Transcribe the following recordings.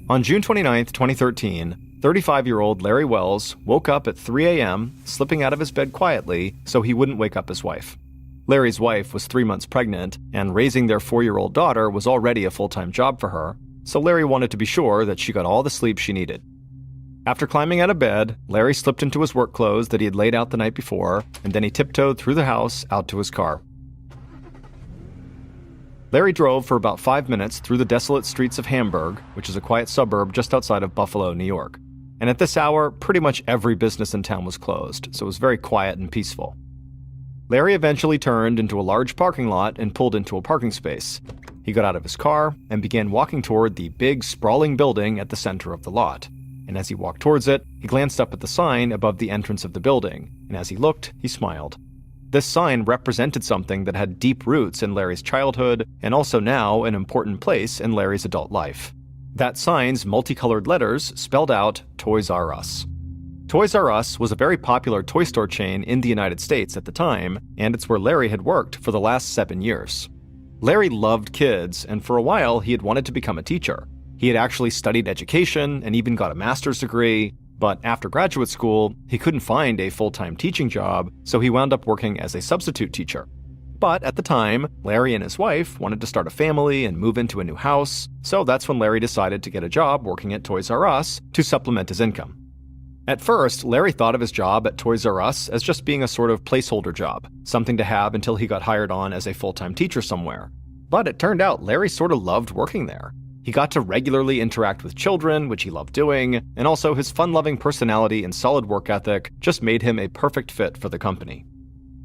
On June 29, 2013, 35-year-old Larry Wells woke up at 3 a.m., slipping out of his bed quietly so he wouldn't wake up his wife. Larry's wife was 3 months pregnant, and raising their 4-year-old daughter was already a full-time job for her, so Larry wanted to be sure that she got all the sleep she needed. After climbing out of bed, Larry slipped into his work clothes that he had laid out the night before, and then he tiptoed through the house out to his car. Larry drove for about 5 minutes through the desolate streets of Hamburg, which is a quiet suburb just outside of Buffalo, New York. And at this hour, pretty much every business in town was closed, so it was very quiet and peaceful. Larry eventually turned into a large parking lot and pulled into a parking space. He got out of his car and began walking toward the big, sprawling building at the center of the lot. And as he walked towards it, he glanced up at the sign above the entrance of the building, and as he looked, he smiled. This sign represented something that had deep roots in Larry's childhood and also now an important place in Larry's adult life. That sign's multicolored letters spelled out Toys R Us. Toys R Us was a very popular toy store chain in the United States at the time, and it's where Larry had worked for the last 7 years. Larry loved kids, and for a while he had wanted to become a teacher. He had actually studied education and even got a master's degree, but after graduate school, he couldn't find a full-time teaching job, so he wound up working as a substitute teacher. But at the time, Larry and his wife wanted to start a family and move into a new house, so that's when Larry decided to get a job working at Toys R Us to supplement his income. At first, Larry thought of his job at Toys R Us as just being a sort of placeholder job, something to have until he got hired on as a full-time teacher somewhere. But it turned out Larry sort of loved working there. He got to regularly interact with children, which he loved doing, and also his fun-loving personality and solid work ethic just made him a perfect fit for the company.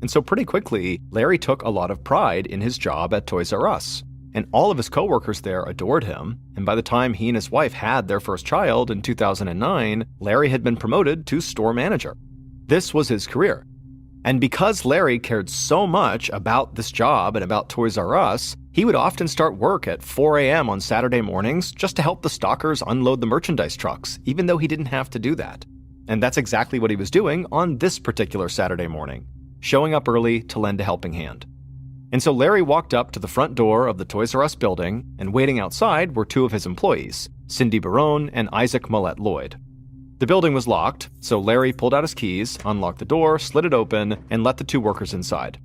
And so pretty quickly, Larry took a lot of pride in his job at Toys R Us. And all of his coworkers there adored him, and by the time he and his wife had their first child in 2009, Larry had been promoted to store manager. This was his career. And because Larry cared so much about this job and about Toys R Us, he would often start work at 4 a.m. on Saturday mornings just to help the stockers unload the merchandise trucks, even though he didn't have to do that. And that's exactly what he was doing on this particular Saturday morning, showing up early to lend a helping hand. And so Larry walked up to the front door of the Toys R Us building, and waiting outside were 2 of his employees, Cindy Barone and Isaac Millette Lloyd. The building was locked, so Larry pulled out his keys, unlocked the door, slid it open, and let the 2 workers inside.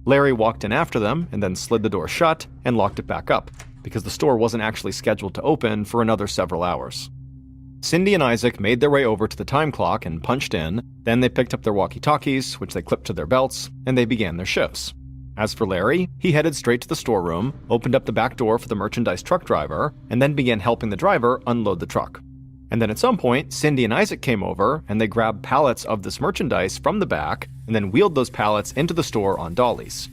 Larry walked in after them and then slid the door shut and locked it back up, because the store wasn't actually scheduled to open for another several hours. Cindy and Isaac made their way over to the time clock and punched in, then they picked up their walkie-talkies, which they clipped to their belts, and they began their shifts. As for Larry, he headed straight to the storeroom, opened up the back door for the merchandise truck driver, and then began helping the driver unload the truck. And then at some point, Cindy and Isaac came over, and they grabbed pallets of this merchandise from the back, and then wheeled those pallets into the store on dollies.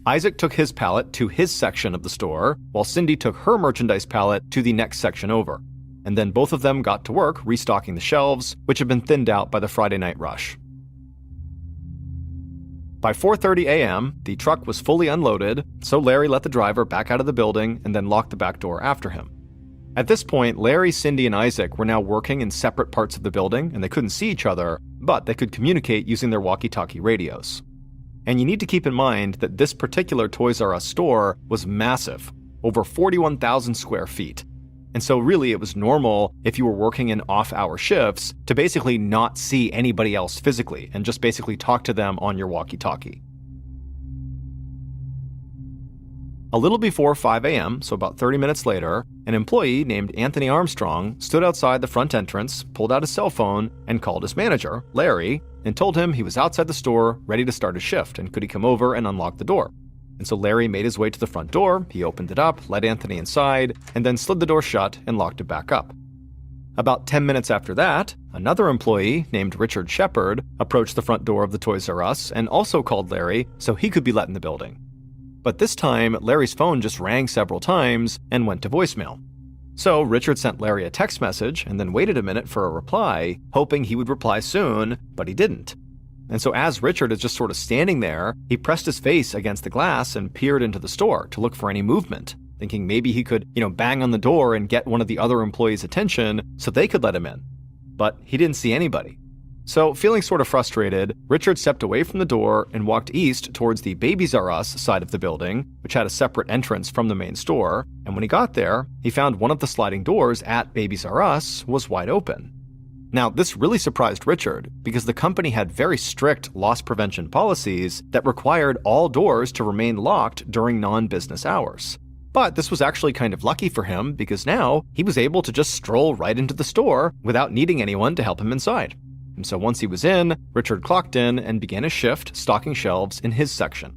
Isaac took his pallet to his section of the store, while Cindy took her merchandise pallet to the next section over. And then both of them got to work restocking the shelves, which had been thinned out by the Friday night rush. By 4:30 a.m., the truck was fully unloaded, so Larry let the driver back out of the building and then locked the back door after him. At this point, Larry, Cindy, and Isaac were now working in separate parts of the building, and they couldn't see each other, but they could communicate using their walkie-talkie radios. And you need to keep in mind that this particular Toys R Us store was massive, over 41,000 square feet. And so really it was normal if you were working in off-hour shifts to basically not see anybody else physically and just basically talk to them on your walkie-talkie. A little before 5 a.m., so about 30 minutes later, an employee named Anthony Armstrong stood outside the front entrance, pulled out his cell phone, and called his manager, Larry, and told him he was outside the store ready to start his shift and could he come over and unlock the door. And so Larry made his way to the front door, he opened it up, let Anthony inside, and then slid the door shut and locked it back up. About 10 minutes after that, another employee named Richard Shepard approached the front door of the Toys R Us and also called Larry so he could be let in the building. But this time, Larry's phone just rang several times and went to voicemail. So Richard sent Larry a text message and then waited a minute for a reply, hoping he would reply soon, but he didn't. And so as Richard is just sort of standing there, he pressed his face against the glass and peered into the store to look for any movement, thinking maybe he could, bang on the door and get one of the other employees' attention so they could let him in. But he didn't see anybody. So, feeling sort of frustrated, Richard stepped away from the door and walked east towards the Babies R Us side of the building, which had a separate entrance from the main store, and when he got there, he found one of the sliding doors at Babies R Us was wide open. Now, this really surprised Richard because the company had very strict loss prevention policies that required all doors to remain locked during non-business hours. But this was actually kind of lucky for him because now he was able to just stroll right into the store without needing anyone to help him inside. And so once he was in, Richard clocked in and began his shift stocking shelves in his section.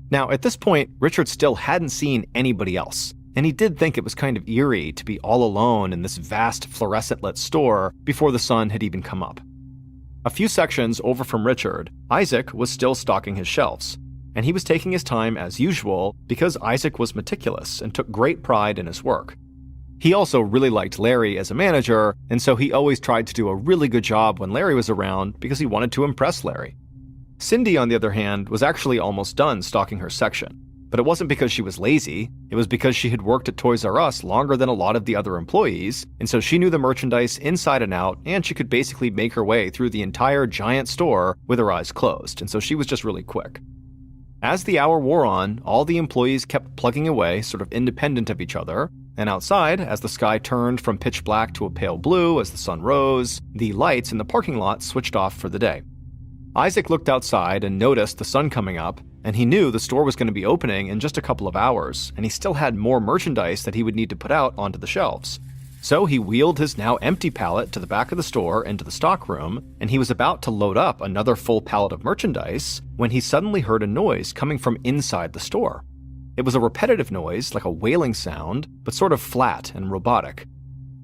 Now, at this point, Richard still hadn't seen anybody else, and he did think it was kind of eerie to be all alone in this vast fluorescent-lit store before the sun had even come up. A few sections over from Richard, Isaac was still stocking his shelves, and he was taking his time as usual because Isaac was meticulous and took great pride in his work. He also really liked Larry as a manager, and so he always tried to do a really good job when Larry was around because he wanted to impress Larry. Cindy, on the other hand, was actually almost done stocking her section, but it wasn't because she was lazy, it was because she had worked at Toys R Us longer than a lot of the other employees, and so she knew the merchandise inside and out, and she could basically make her way through the entire giant store with her eyes closed, and so she was just really quick. As the hour wore on, all the employees kept plugging away, sort of independent of each other, and outside, as the sky turned from pitch black to a pale blue as the sun rose, the lights in the parking lot switched off for the day. Isaac looked outside and noticed the sun coming up, and he knew the store was going to be opening in just a couple of hours, and he still had more merchandise that he would need to put out onto the shelves. So he wheeled his now empty pallet to the back of the store into the stock room, and he was about to load up another full pallet of merchandise when he suddenly heard a noise coming from inside the store. It was a repetitive noise, like a wailing sound, but sort of flat and robotic.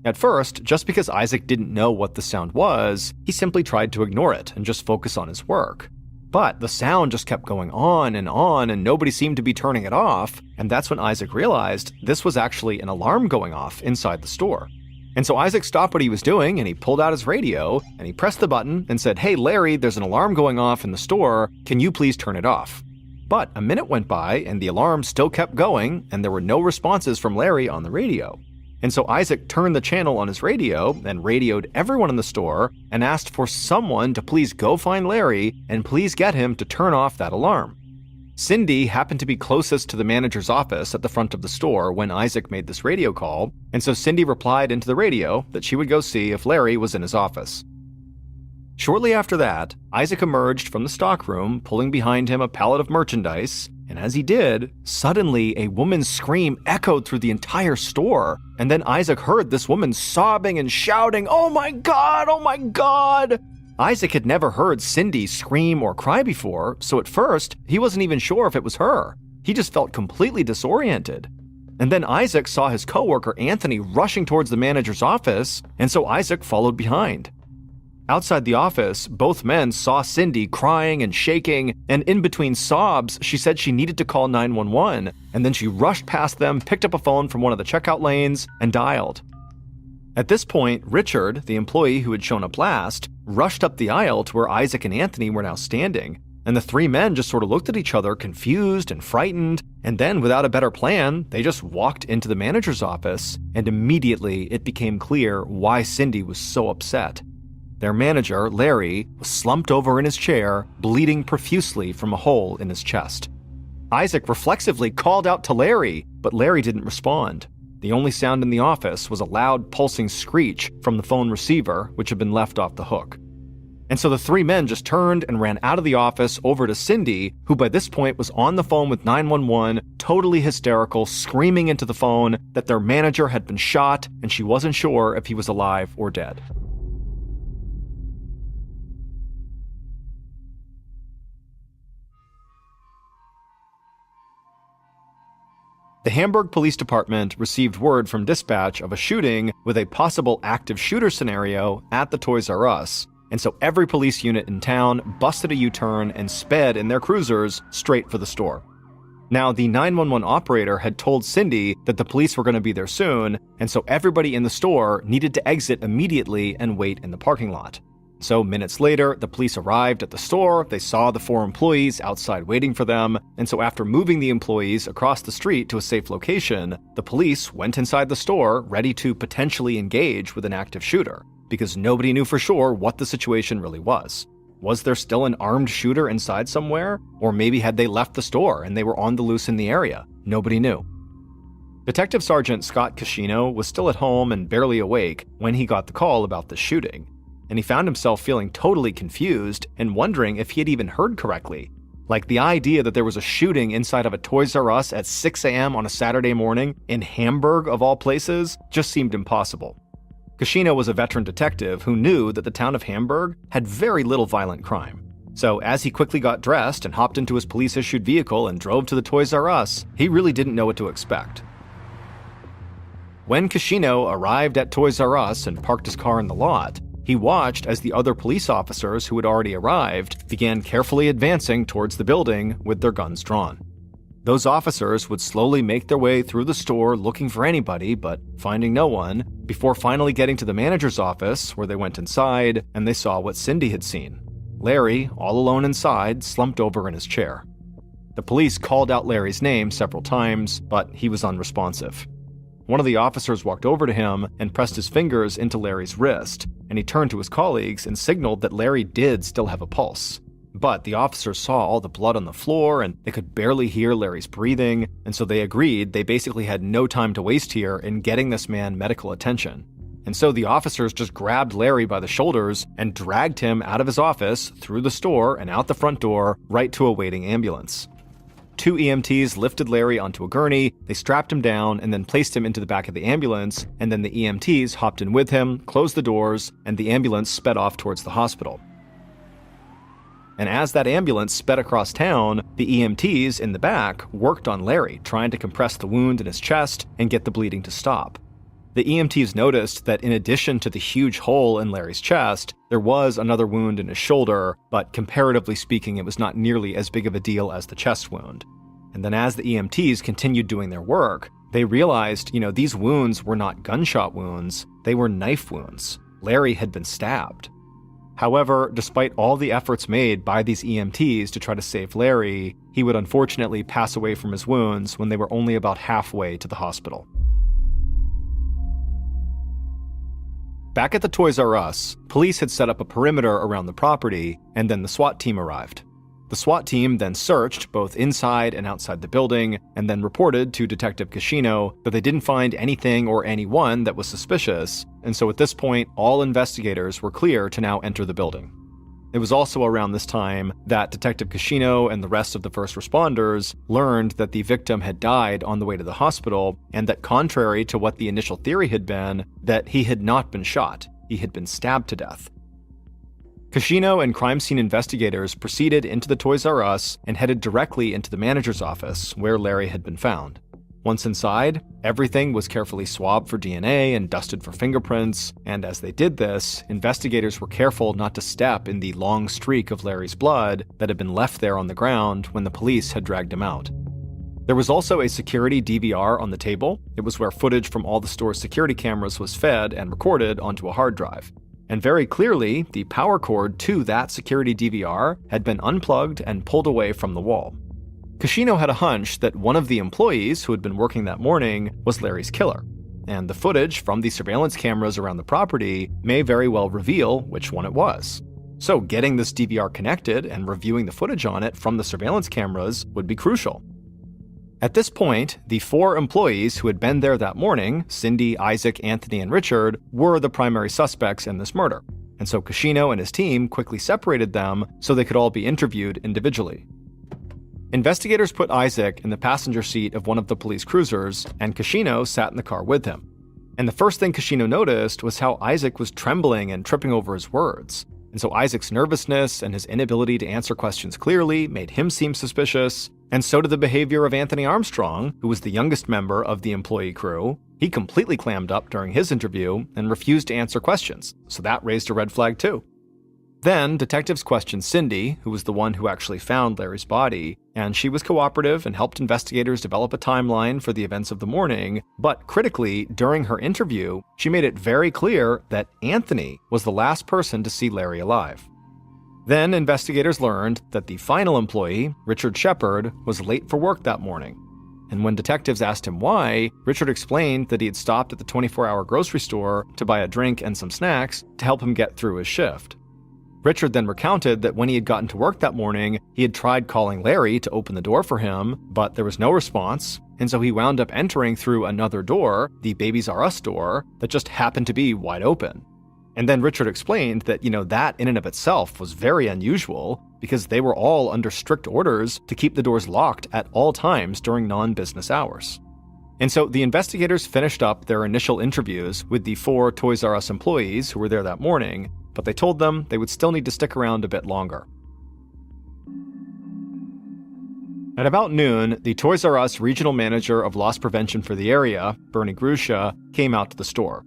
At first, just because Isaac didn't know what the sound was, he simply tried to ignore it and just focus on his work. But the sound just kept going on, and nobody seemed to be turning it off, and that's when Isaac realized this was actually an alarm going off inside the store. And so Isaac stopped what he was doing, and he pulled out his radio, and he pressed the button and said, "Hey Larry, there's an alarm going off in the store, can you please turn it off?" But a minute went by, and the alarm still kept going, and there were no responses from Larry on the radio. And so Isaac turned the channel on his radio and radioed everyone in the store and asked for someone to please go find Larry and please get him to turn off that alarm. Cindy happened to be closest to the manager's office at the front of the store when Isaac made this radio call, and so Cindy replied into the radio that she would go see if Larry was in his office. Shortly after that, Isaac emerged from the stockroom, pulling behind him a pallet of merchandise, and as he did, suddenly a woman's scream echoed through the entire store, and then Isaac heard this woman sobbing and shouting, "Oh my God! Oh my God!" Isaac had never heard Cindy scream or cry before, so at first, he wasn't even sure if it was her. He just felt completely disoriented. And then Isaac saw his coworker Anthony rushing towards the manager's office, and so Isaac followed behind. Outside the office, both men saw Cindy crying and shaking, and in between sobs, she said she needed to call 911, and then she rushed past them, picked up a phone from one of the checkout lanes, and dialed. At this point, Richard, the employee who had shown up last, rushed up the aisle to where Isaac and Anthony were now standing, and the three men just sort of looked at each other, confused and frightened, and then, without a better plan, they just walked into the manager's office, and immediately it became clear why Cindy was so upset. Their manager, Larry, was slumped over in his chair, bleeding profusely from a hole in his chest. Isaac reflexively called out to Larry, but Larry didn't respond. The only sound in the office was a loud pulsing screech from the phone receiver, which had been left off the hook. And so the three men just turned and ran out of the office over to Cindy, who by this point was on the phone with 911, totally hysterical, screaming into the phone that their manager had been shot and she wasn't sure if he was alive or dead. The Hamburg Police Department received word from dispatch of a shooting with a possible active shooter scenario at the Toys R Us, and so every police unit in town busted a U-turn and sped in their cruisers straight for the store. Now, the 911 operator had told Cindy that the police were going to be there soon, and so everybody in the store needed to exit immediately and wait in the parking lot. So minutes later, the police arrived at the store, they saw the four employees outside waiting for them, and so after moving the employees across the street to a safe location, the police went inside the store ready to potentially engage with an active shooter. because nobody knew for sure what the situation really was. Was there still an armed shooter inside somewhere? Or maybe had they left the store and they were on the loose in the area? Nobody knew. Detective Sergeant Scott Cascino was still at home and barely awake when he got the call about the shooting, and he found himself feeling totally confused and wondering if he had even heard correctly. Like, the idea that there was a shooting inside of a Toys R Us at 6 a.m. on a Saturday morning in Hamburg, of all places, just seemed impossible. Cascino was a veteran detective who knew that the town of Hamburg had very little violent crime. So as he quickly got dressed and hopped into his police-issued vehicle and drove to the Toys R Us, he really didn't know what to expect. When Cascino arrived at Toys R Us and parked his car in the lot, he watched as the other police officers who had already arrived began carefully advancing towards the building with their guns drawn. Those officers would slowly make their way through the store looking for anybody, but finding no one, before finally getting to the manager's office, where they went inside and they saw what Cindy had seen. Larry, all alone inside, slumped over in his chair. The police called out Larry's name several times, but he was unresponsive. One of the officers walked over to him and pressed his fingers into Larry's wrist, and he turned to his colleagues and signaled that Larry did still have a pulse. But the officers saw all the blood on the floor and they could barely hear Larry's breathing, and so they agreed they basically had no time to waste here in getting this man medical attention. And so the officers just grabbed Larry by the shoulders and dragged him out of his office, through the store, and out the front door, right to a waiting ambulance. 2 EMTs lifted Larry onto a gurney, they strapped him down, and then placed him into the back of the ambulance, and then the EMTs hopped in with him, closed the doors, and the ambulance sped off towards the hospital. And as that ambulance sped across town, the EMTs in the back worked on Larry, trying to compress the wound in his chest and get the bleeding to stop. The EMTs noticed that in addition to the huge hole in Larry's chest, there was another wound in his shoulder, but comparatively speaking, it was not nearly as big of a deal as the chest wound. And then as the EMTs continued doing their work, they realized, these wounds were not gunshot wounds, they were knife wounds. Larry had been stabbed. However, despite all the efforts made by these EMTs to try to save Larry, he would unfortunately pass away from his wounds when they were only about halfway to the hospital. Back at the Toys R Us, police had set up a perimeter around the property, and then the SWAT team arrived. The SWAT team then searched both inside and outside the building, and then reported to Detective Cascino that they didn't find anything or anyone that was suspicious, and so at this point, all investigators were clear to now enter the building. It was also around this time that Detective Cascino and the rest of the first responders learned that the victim had died on the way to the hospital, and that contrary to what the initial theory had been, that he had not been shot, he had been stabbed to death. Cascino and crime scene investigators proceeded into the Toys R Us and headed directly into the manager's office, where Larry had been found. Once inside, everything was carefully swabbed for DNA and dusted for fingerprints, and as they did this, investigators were careful not to step in the long streak of Larry's blood that had been left there on the ground when the police had dragged him out. There was also a security DVR on the table. It was where footage from all the store's security cameras was fed and recorded onto a hard drive. And very clearly, the power cord to that security DVR had been unplugged and pulled away from the wall. Cascino had a hunch that one of the employees who had been working that morning was Larry's killer, and the footage from the surveillance cameras around the property may very well reveal which one it was. So getting this DVR connected and reviewing the footage on it from the surveillance cameras would be crucial. At this point, the 4 employees who had been there that morning, Cindy, Isaac, Anthony, and Richard, were the primary suspects in this murder, and so Cascino and his team quickly separated them so they could all be interviewed individually. Investigators put Isaac in the passenger seat of one of the police cruisers, and Cascino sat in the car with him. And the first thing Cascino noticed was how Isaac was trembling and tripping over his words. And so Isaac's nervousness and his inability to answer questions clearly made him seem suspicious, and so did the behavior of Anthony Armstrong, who was the youngest member of the employee crew. He completely clammed up during his interview and refused to answer questions, so that raised a red flag too. Then, detectives questioned Cindy, who was the one who actually found Larry's body, and she was cooperative and helped investigators develop a timeline for the events of the morning, but critically, during her interview, she made it very clear that Anthony was the last person to see Larry alive. Then, investigators learned that the final employee, Richard Shepard, was late for work that morning. And when detectives asked him why, Richard explained that he had stopped at the 24-hour grocery store to buy a drink and some snacks to help him get through his shift. Richard then recounted that when he had gotten to work that morning, he had tried calling Larry to open the door for him, but there was no response, and so he wound up entering through another door, the Babies R Us door, that just happened to be wide open. And then Richard explained that, that in and of itself was very unusual because they were all under strict orders to keep the doors locked at all times during non-business hours. And so the investigators finished up their initial interviews with the 4 Toys R Us employees who were there that morning, but they told them they would still need to stick around a bit longer. At about noon, the Toys R Us regional manager of loss prevention for the area, Bernie Grusha, came out to the store.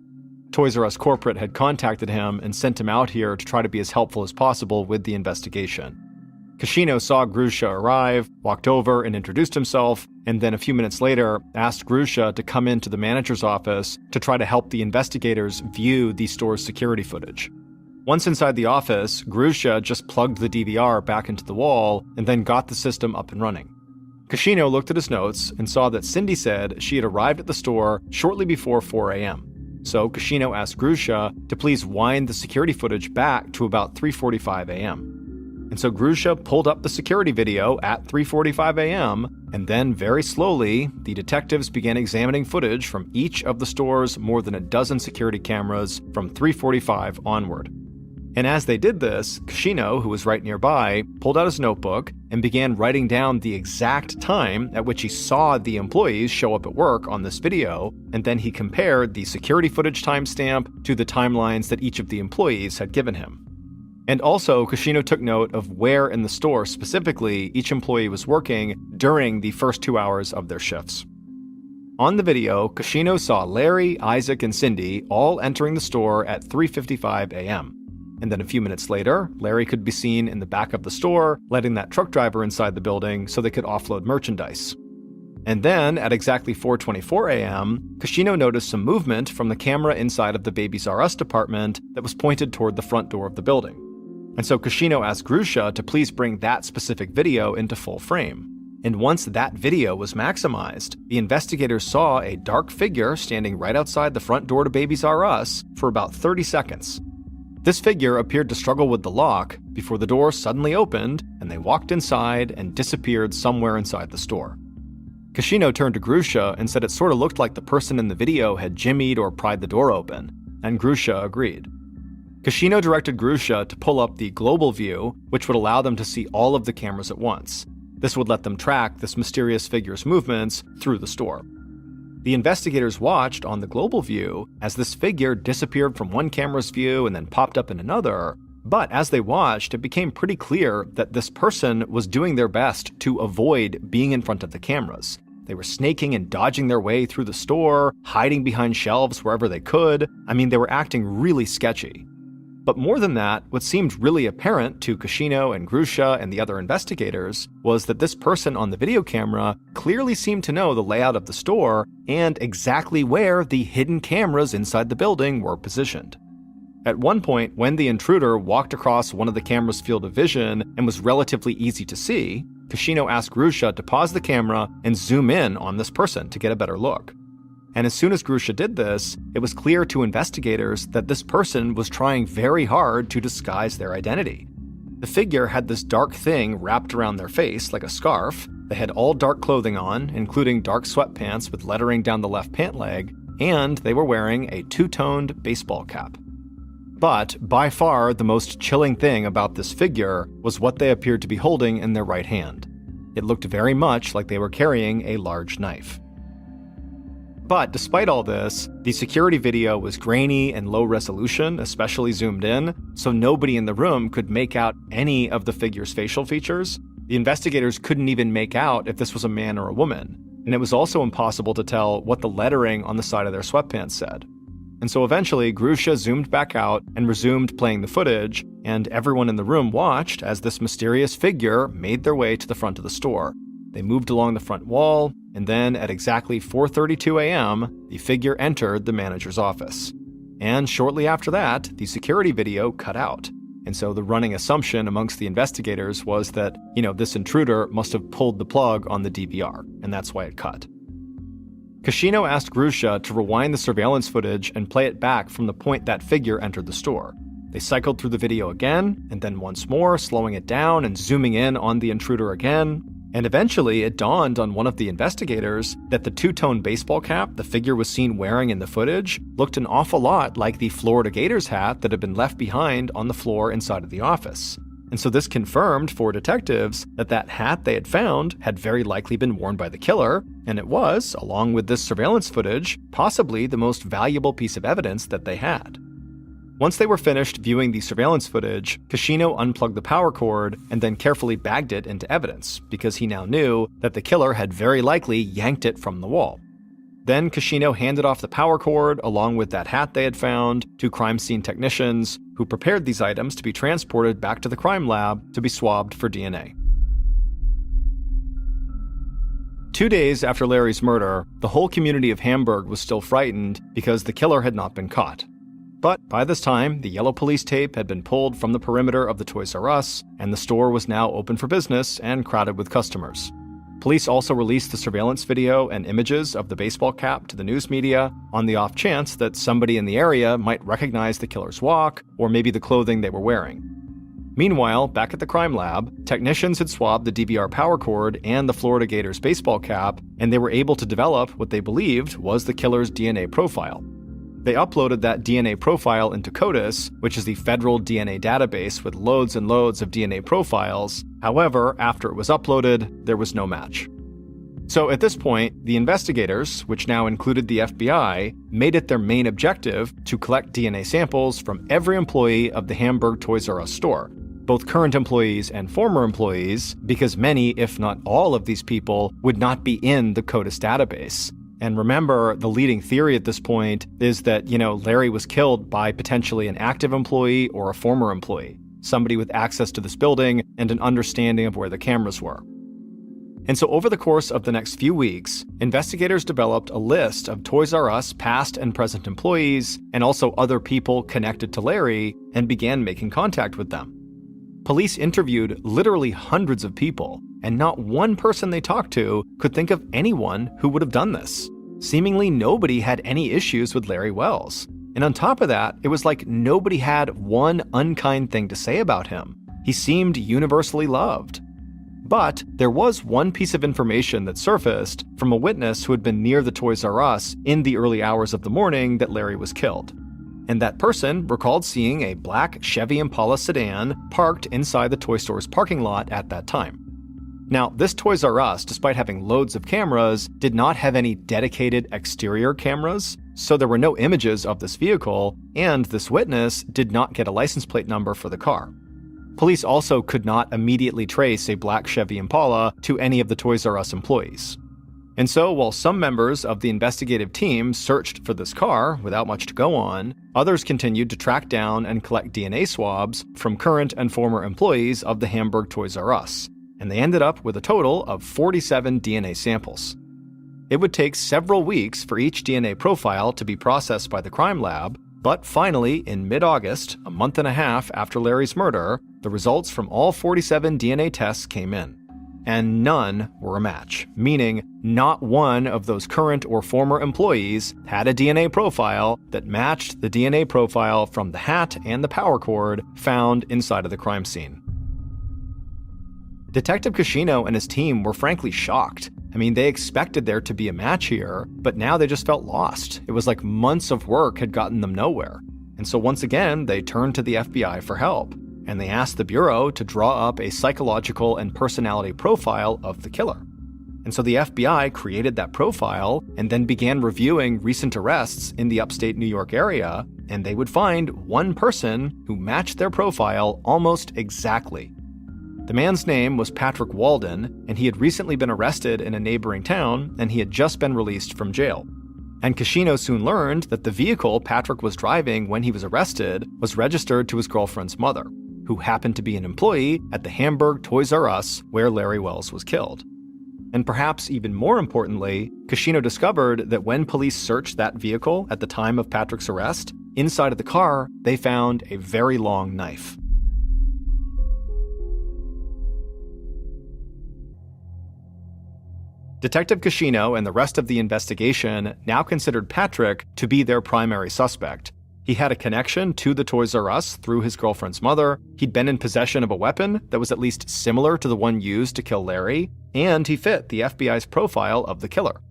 Toys R Us corporate had contacted him and sent him out here to try to be as helpful as possible with the investigation. Kashino saw Grusha arrive, walked over and introduced himself, and then a few minutes later asked Grusha to come into the manager's office to try to help the investigators view the store's security footage. Once inside the office, Grusha just plugged the DVR back into the wall and then got the system up and running. Kashino looked at his notes and saw that Cindy said she had arrived at the store shortly before 4 a.m. So Kashino asked Grusha to please wind the security footage back to about 3:45 a.m. And so Grusha pulled up the security video at 3:45 a.m., and then very slowly, the detectives began examining footage from each of the store's more than a dozen security cameras from 3:45 onward. And as they did this, Kashino, who was right nearby, pulled out his notebook and began writing down the exact time at which he saw the employees show up at work on this video, and then he compared the security footage timestamp to the timelines that each of the employees had given him. And also, Kashino took note of where in the store specifically each employee was working during the first 2 hours of their shifts. On the video, Kashino saw Larry, Isaac, and Cindy all entering the store at 3:55 a.m. And then a few minutes later, Larry could be seen in the back of the store, letting that truck driver inside the building so they could offload merchandise. And then, at exactly 4:24 a.m., Kashino noticed some movement from the camera inside of the Babies R Us department that was pointed toward the front door of the building. And so Kashino asked Grusha to please bring that specific video into full frame. And once that video was maximized, the investigators saw a dark figure standing right outside the front door to Babies R Us for about 30 seconds. This figure appeared to struggle with the lock before the door suddenly opened and they walked inside and disappeared somewhere inside the store. Kashino turned to Grusha and said it sort of looked like the person in the video had jimmied or pried the door open, and Grusha agreed. Kashino directed Grusha to pull up the global view, which would allow them to see all of the cameras at once. This would let them track this mysterious figure's movements through the store. The investigators watched on the global view as this figure disappeared from one camera's view and then popped up in another, but as they watched, it became pretty clear that this person was doing their best to avoid being in front of the cameras. They were snaking and dodging their way through the store, hiding behind shelves wherever they could. They were acting really sketchy. But more than that, what seemed really apparent to Kashino and Grusha and the other investigators was that this person on the video camera clearly seemed to know the layout of the store and exactly where the hidden cameras inside the building were positioned. At one point, when the intruder walked across one of the camera's field of vision and was relatively easy to see, Kashino asked Grusha to pause the camera and zoom in on this person to get a better look. And as soon as Grusha did this, it was clear to investigators that this person was trying very hard to disguise their identity. The figure had this dark thing wrapped around their face like a scarf. They had all dark clothing on, including dark sweatpants with lettering down the left pant leg, and they were wearing a two-toned baseball cap. But by far the most chilling thing about this figure was what they appeared to be holding in their right hand. It looked very much like they were carrying a large knife. But despite all this, the security video was grainy and low resolution, especially zoomed in, so nobody in the room could make out any of the figure's facial features. The investigators couldn't even make out if this was a man or a woman, and it was also impossible to tell what the lettering on the side of their sweatpants said. And so eventually, Grusha zoomed back out and resumed playing the footage, and everyone in the room watched as this mysterious figure made their way to the front of the store. They moved along the front wall, and then at exactly 4:32 a.m., the figure entered the manager's office. And shortly after that, the security video cut out. And so the running assumption amongst the investigators was that, this intruder must have pulled the plug on the DVR, and that's why it cut. Kashino asked Grusha to rewind the surveillance footage and play it back from the point that figure entered the store. They cycled through the video again, and then once more, slowing it down and zooming in on the intruder again. And eventually, it dawned on one of the investigators that the two-tone baseball cap the figure was seen wearing in the footage looked an awful lot like the Florida Gators hat that had been left behind on the floor inside of the office. And so this confirmed for detectives that that hat they had found had very likely been worn by the killer, and it was, along with this surveillance footage, possibly the most valuable piece of evidence that they had. Once they were finished viewing the surveillance footage, Kashino unplugged the power cord and then carefully bagged it into evidence, because he now knew that the killer had very likely yanked it from the wall. Then Kashino handed off the power cord along with that hat they had found to crime scene technicians, who prepared these items to be transported back to the crime lab to be swabbed for DNA. 2 days after Larry's murder, the whole community of Hamburg was still frightened because the killer had not been caught. But by this time, the yellow police tape had been pulled from the perimeter of the Toys R Us, and the store was now open for business and crowded with customers. Police also released the surveillance video and images of the baseball cap to the news media on the off chance that somebody in the area might recognize the killer's walk or maybe the clothing they were wearing. Meanwhile, back at the crime lab, technicians had swabbed the DVR power cord and the Florida Gators baseball cap, and they were able to develop what they believed was the killer's DNA profile. They uploaded that DNA profile into CODIS, which is the federal DNA database with loads and loads of DNA profiles. However, after it was uploaded, there was no match. So at this point, the investigators, which now included the FBI, made it their main objective to collect DNA samples from every employee of the Hamburg Toys R Us store, both current employees and former employees, because many, if not all of these people, would not be in the CODIS database. And remember, the leading theory at this point is that, Larry was killed by potentially an active employee or a former employee, somebody with access to this building and an understanding of where the cameras were. And so over the course of the next few weeks, investigators developed a list of Toys R Us past and present employees and also other people connected to Larry and began making contact with them. Police interviewed literally hundreds of people, and not one person they talked to could think of anyone who would have done this. Seemingly nobody had any issues with Larry Wells. And on top of that, it was like nobody had one unkind thing to say about him. He seemed universally loved. But there was one piece of information that surfaced from a witness who had been near the Toys R Us in the early hours of the morning that Larry was killed. And that person recalled seeing a black Chevy Impala sedan parked inside the toy store's parking lot at that time. Now, this Toys R Us, despite having loads of cameras, did not have any dedicated exterior cameras, so there were no images of this vehicle, and this witness did not get a license plate number for the car. Police also could not immediately trace a black Chevy Impala to any of the Toys R Us employees. And so, while some members of the investigative team searched for this car without much to go on, others continued to track down and collect DNA swabs from current and former employees of the Hamburg Toys R Us, and they ended up with a total of 47 DNA samples. It would take several weeks for each DNA profile to be processed by the crime lab, but finally, in mid-August, a month and a half after Larry's murder, the results from all 47 DNA tests came in. And none were a match, meaning not one of those current or former employees had a DNA profile that matched the DNA profile from the hat and the power cord found inside of the crime scene. Detective Kashino and his team were frankly shocked. They expected there to be a match here, but now they just felt lost. It was like months of work had gotten them nowhere. And so once again, they turned to the FBI for help. And they asked the Bureau to draw up a psychological and personality profile of the killer. And so the FBI created that profile and then began reviewing recent arrests in the upstate New York area, and they would find one person who matched their profile almost exactly. The man's name was Patrick Walden, and he had recently been arrested in a neighboring town, and he had just been released from jail. And Kashino soon learned that the vehicle Patrick was driving when he was arrested was registered to his girlfriend's mother, who happened to be an employee at the Hamburg Toys R Us where Larry Wells was killed. And perhaps even more importantly, Kashino discovered that when police searched that vehicle at the time of Patrick's arrest, inside of the car, they found a very long knife. Detective Cascino and the rest of the investigation now considered Patrick to be their primary suspect. He had a connection to the Toys R Us through his girlfriend's mother, he'd been in possession of a weapon that was at least similar to the one used to kill Larry, and he fit the FBI's profile of the killer.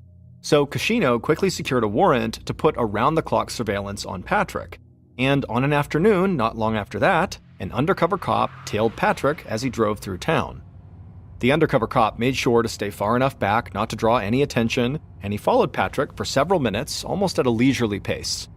So Cascino quickly secured a warrant to put around-the-clock surveillance on Patrick. And on an afternoon, not long after that, an undercover cop tailed Patrick as he drove through town. The undercover cop made sure to stay far enough back not to draw any attention, and he followed Patrick for several minutes, almost at a leisurely pace.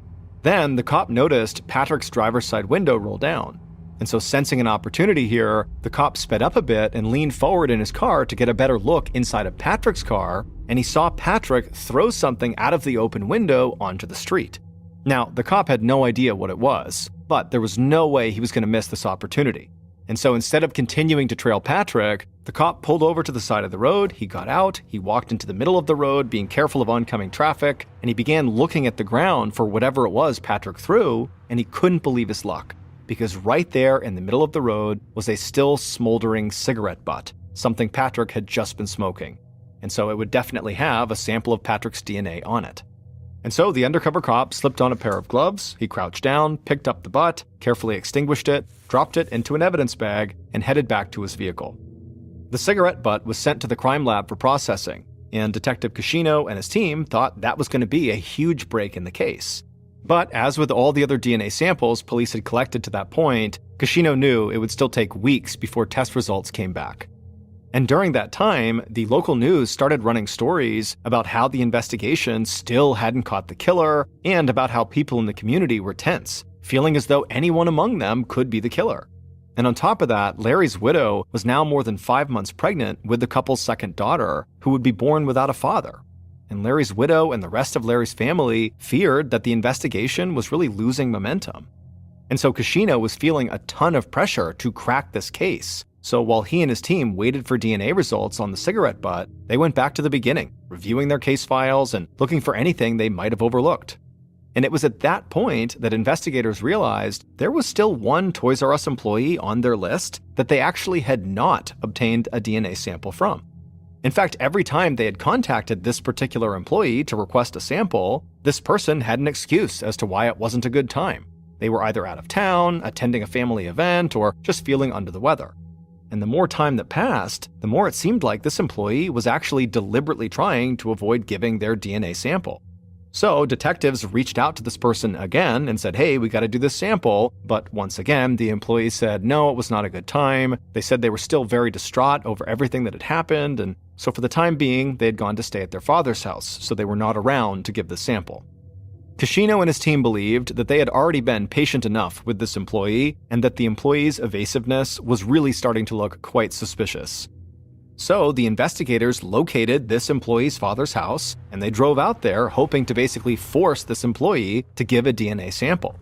Then the cop noticed Patrick's driver's side window roll down, and so sensing an opportunity here, the cop sped up a bit and leaned forward in his car to get a better look inside of Patrick's car, and he saw Patrick throw something out of the open window onto the street. Now, the cop had no idea what it was, but there was no way he was going to miss this opportunity. And so instead of continuing to trail Patrick, the cop pulled over to the side of the road, he got out, he walked into the middle of the road, being careful of oncoming traffic, and he began looking at the ground for whatever it was Patrick threw, and he couldn't believe his luck, because right there in the middle of the road was a still smoldering cigarette butt, something Patrick had just been smoking. And so it would definitely have a sample of Patrick's DNA on it. And so the undercover cop slipped on a pair of gloves, he crouched down, picked up the butt, carefully extinguished it, dropped it into an evidence bag, and headed back to his vehicle. The cigarette butt was sent to the crime lab for processing, and Detective Cascino and his team thought that was going to be a huge break in the case. But as with all the other DNA samples police had collected to that point, Cascino knew it would still take weeks before test results came back. And during that time, the local news started running stories about how the investigation still hadn't caught the killer, and about how people in the community were tense, feeling as though anyone among them could be the killer. And on top of that, Larry's widow was now more than 5 months pregnant with the couple's second daughter, who would be born without a father. And Larry's widow and the rest of Larry's family feared that the investigation was really losing momentum. And so Cascino was feeling a ton of pressure to crack this case. So while he and his team waited for DNA results on the cigarette butt, they went back to the beginning, reviewing their case files and looking for anything they might have overlooked. And it was at that point that investigators realized there was still one Toys R Us employee on their list that they actually had not obtained a DNA sample from. In fact, every time they had contacted this particular employee to request a sample, this person had an excuse as to why it wasn't a good time. They were either out of town, attending a family event, or just feeling under the weather. And the more time that passed, the more it seemed like this employee was actually deliberately trying to avoid giving their DNA sample. So detectives reached out to this person again and said, hey, we got to do this sample. But once again, the employee said, no, it was not a good time. They said they were still very distraught over everything that had happened. And so for the time being, they had gone to stay at their father's house, so they were not around to give the sample. Cascino and his team believed that they had already been patient enough with this employee, and that the employee's evasiveness was really starting to look quite suspicious. So the investigators located this employee's father's house, and they drove out there hoping to basically force this employee to give a DNA sample.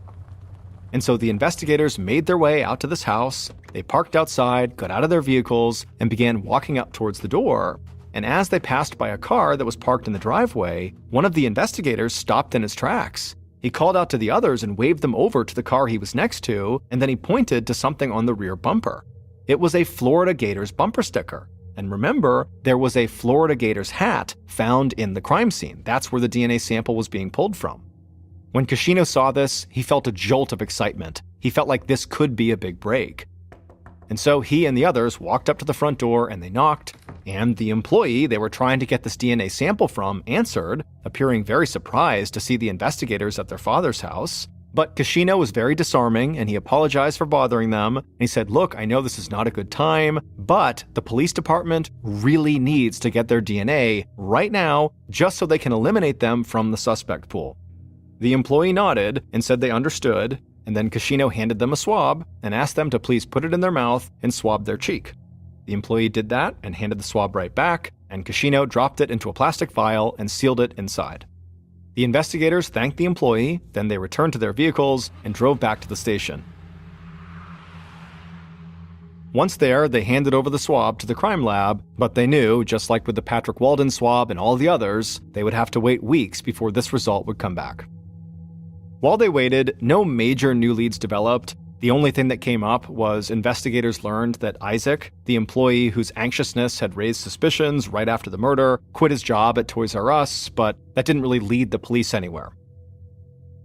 And so the investigators made their way out to this house, they parked outside, got out of their vehicles, and began walking up towards the door. And as they passed by a car that was parked in the driveway, one of the investigators stopped in his tracks. He called out to the others and waved them over to the car he was next to, and then he pointed to something on the rear bumper. It was a Florida Gators bumper sticker. And remember, there was a Florida Gators hat found in the crime scene. That's where the DNA sample was being pulled from. When Cascino saw this, he felt a jolt of excitement. He felt like this could be a big break. And so he and the others walked up to the front door and they knocked, and the employee they were trying to get this DNA sample from answered, appearing very surprised to see the investigators at their father's house. But Cascino was very disarming, and he apologized for bothering them. And he said, look, I know this is not a good time, but the police department really needs to get their DNA right now, just so they can eliminate them from the suspect pool. The employee nodded and said they understood, and then Cascino handed them a swab and asked them to please put it in their mouth and swab their cheek. The employee did that and handed the swab right back, and Cascino dropped it into a plastic vial and sealed it inside. The investigators thanked the employee, then they returned to their vehicles and drove back to the station. Once there, they handed over the swab to the crime lab, but they knew, just like with the Patrick Walden swab and all the others, they would have to wait weeks before this result would come back. While they waited, no major new leads developed. The only thing that came up was investigators learned that Isaac, the employee whose anxiousness had raised suspicions right after the murder, quit his job at Toys R Us, but that didn't really lead the police anywhere.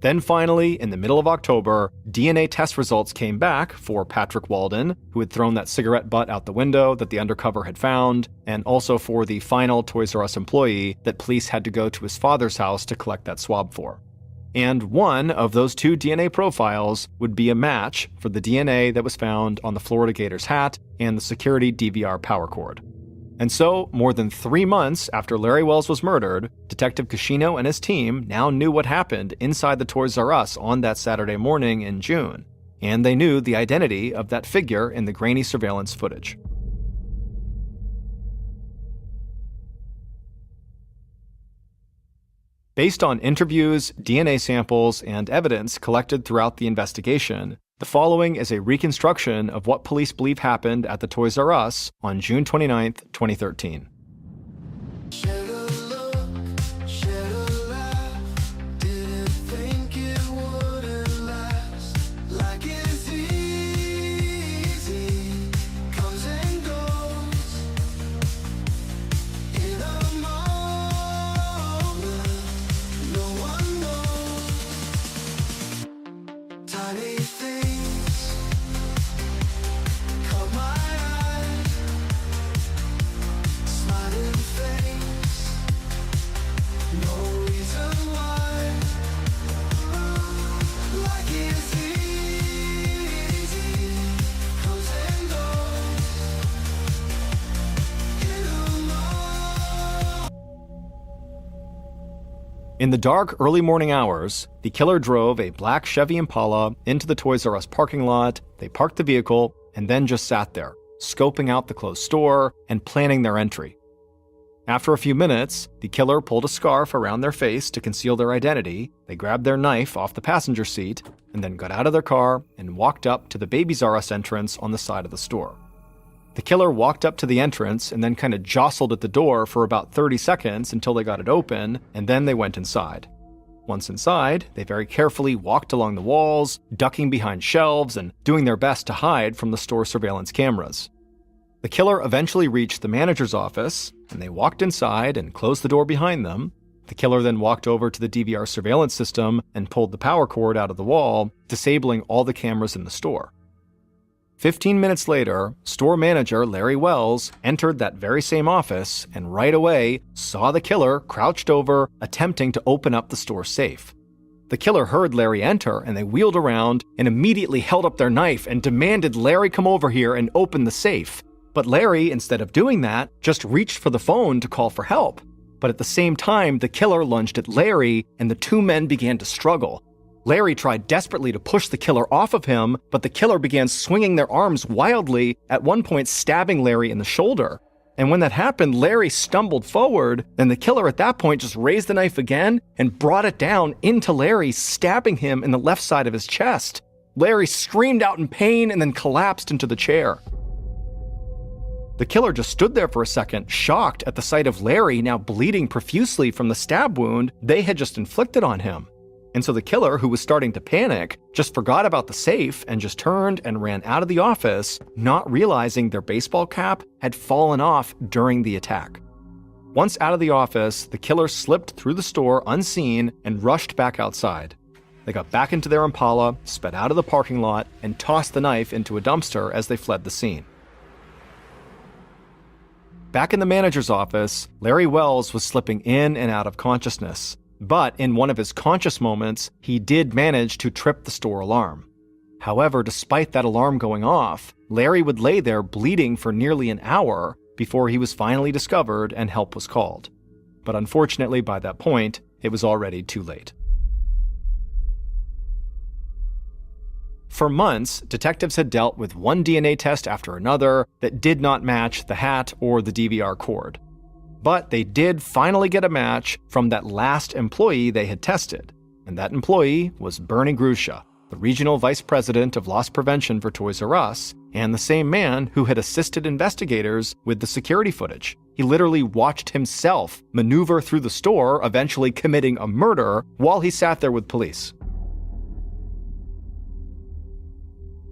Then finally, in the middle of October, DNA test results came back for Patrick Walden, who had thrown that cigarette butt out the window that the undercover had found, and also for the final Toys R Us employee that police had to go to his father's house to collect that swab for. And one of those two DNA profiles would be a match for the DNA that was found on the Florida Gators hat and the security DVR power cord. And so, more than 3 months after Larry Wells was murdered, Detective Cascino and his team now knew what happened inside the Toys R Us on that Saturday morning in June, and they knew the identity of that figure in the grainy surveillance footage. Based on interviews, DNA samples, and evidence collected throughout the investigation, the following is a reconstruction of what police believe happened at the Toys R Us on June 29, 2013. In the dark, early morning hours, the killer drove a black Chevy Impala into the Toys R Us parking lot, they parked the vehicle, and then just sat there, scoping out the closed store and planning their entry. After a few minutes, the killer pulled a scarf around their face to conceal their identity, they grabbed their knife off the passenger seat, and then got out of their car and walked up to the Babies R Us entrance on the side of the store. The killer walked up to the entrance and then kind of jostled at the door for about 30 seconds until they got it open, and then they went inside. Once inside, they very carefully walked along the walls, ducking behind shelves and doing their best to hide from the store surveillance cameras. The killer eventually reached the manager's office, and they walked inside and closed the door behind them. The killer then walked over to the DVR surveillance system and pulled the power cord out of the wall, disabling all the cameras in the store. 15 minutes later, store manager Larry Wells entered that very same office and right away saw the killer crouched over, attempting to open up the store safe. The killer heard Larry enter and they wheeled around and immediately held up their knife and demanded Larry come over here and open the safe. But Larry, instead of doing that, just reached for the phone to call for help. But at the same time, the killer lunged at Larry and the two men began to struggle. Larry tried desperately to push the killer off of him, but the killer began swinging their arms wildly, at one point stabbing Larry in the shoulder. And when that happened, Larry stumbled forward, and the killer at that point just raised the knife again and brought it down into Larry, stabbing him in the left side of his chest. Larry screamed out in pain and then collapsed into the chair. The killer just stood there for a second, shocked at the sight of Larry now bleeding profusely from the stab wound they had just inflicted on him. And so the killer, who was starting to panic, just forgot about the safe and just turned and ran out of the office, not realizing their baseball cap had fallen off during the attack. Once out of the office, the killer slipped through the store unseen and rushed back outside. They got back into their Impala, sped out of the parking lot, and tossed the knife into a dumpster as they fled the scene. Back in the manager's office, Larry Wells was slipping in and out of consciousness. But in one of his conscious moments, he did manage to trip the store alarm. However, despite that alarm going off, Larry would lay there bleeding for nearly an hour before he was finally discovered and help was called. But unfortunately, by that point, it was already too late. For months, detectives had dealt with one DNA test after another that did not match the hat or the DVR cord. But they did finally get a match from that last employee they had tested, and that employee was Bernie Grusha, the regional vice president of loss prevention for Toys R Us, and the same man who had assisted investigators with the security footage. He literally watched himself maneuver through the store, eventually committing a murder while he sat there with police.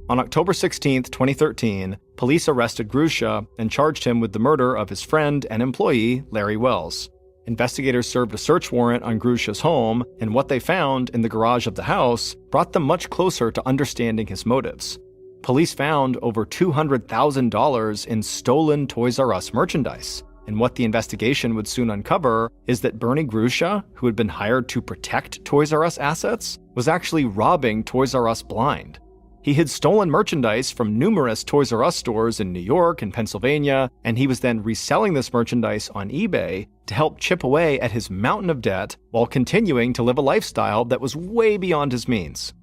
On October 16, 2013, police arrested Grusha and charged him with the murder of his friend and employee, Larry Wells. Investigators served a search warrant on Grusha's home, and what they found in the garage of the house brought them much closer to understanding his motives. Police found over $200,000 in stolen Toys R Us merchandise. And what the investigation would soon uncover is that Bernie Grusha, who had been hired to protect Toys R Us assets, was actually robbing Toys R Us blind. He had stolen merchandise from numerous Toys R Us stores in New York and Pennsylvania, and he was then reselling this merchandise on eBay to help chip away at his mountain of debt while continuing to live a lifestyle that was way beyond his means.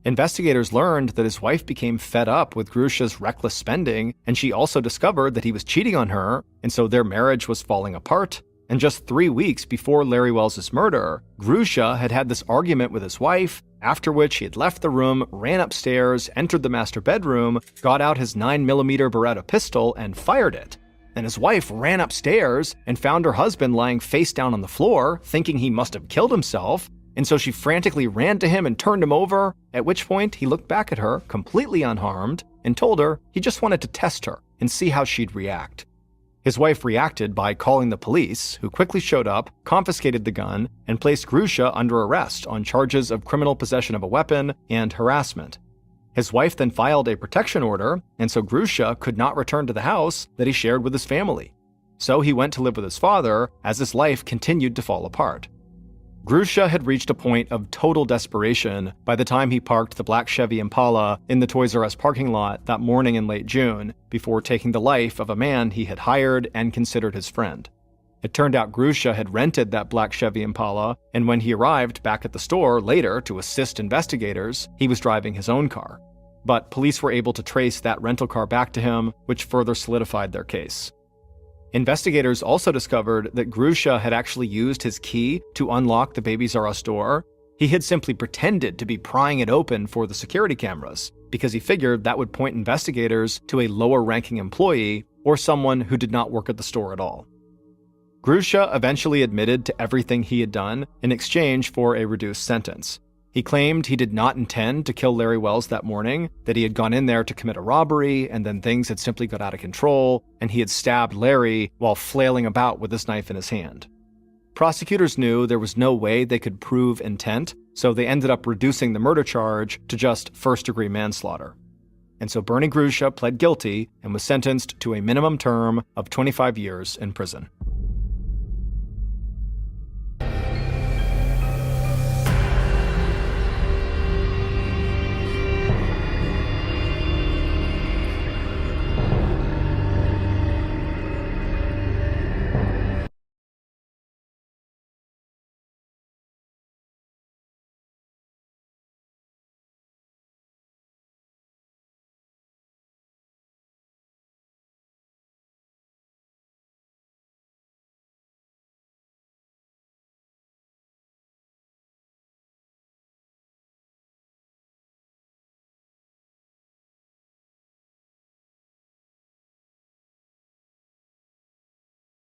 Investigators learned that his wife became fed up with Grusha's reckless spending, and she also discovered that he was cheating on her, and so their marriage was falling apart. And just 3 weeks before Larry Wells' murder, Grusha had had this argument with his wife, after which he had left the room, ran upstairs, entered the master bedroom, got out his 9mm Beretta pistol, and fired it. And his wife ran upstairs and found her husband lying face down on the floor, thinking he must have killed himself, and so she frantically ran to him and turned him over, at which point he looked back at her, completely unharmed, and told her he just wanted to test her and see how she'd react. His wife reacted by calling the police, who quickly showed up, confiscated the gun, and placed Grusha under arrest on charges of criminal possession of a weapon and harassment. His wife then filed a protection order, and so Grusha could not return to the house that he shared with his family. So he went to live with his father as his life continued to fall apart. Grusha had reached a point of total desperation by the time he parked the black Chevy Impala in the Toys R Us parking lot that morning in late June, before taking the life of a man he had hired and considered his friend. It turned out Grusha had rented that black Chevy Impala, and when he arrived back at the store later to assist investigators, he was driving his own car. But police were able to trace that rental car back to him, which further solidified their case. Investigators also discovered that Grusha had actually used his key to unlock the Babies R Us door. He had simply pretended to be prying it open for the security cameras, because he figured that would point investigators to a lower-ranking employee or someone who did not work at the store at all. Grusha eventually admitted to everything he had done in exchange for a reduced sentence. He claimed he did not intend to kill Larry Wells that morning, that he had gone in there to commit a robbery, and then things had simply got out of control, and he had stabbed Larry while flailing about with his knife in his hand. Prosecutors knew there was no way they could prove intent, so they ended up reducing the murder charge to just first-degree manslaughter. And so Bernie Grusha pled guilty and was sentenced to a minimum term of 25 years in prison.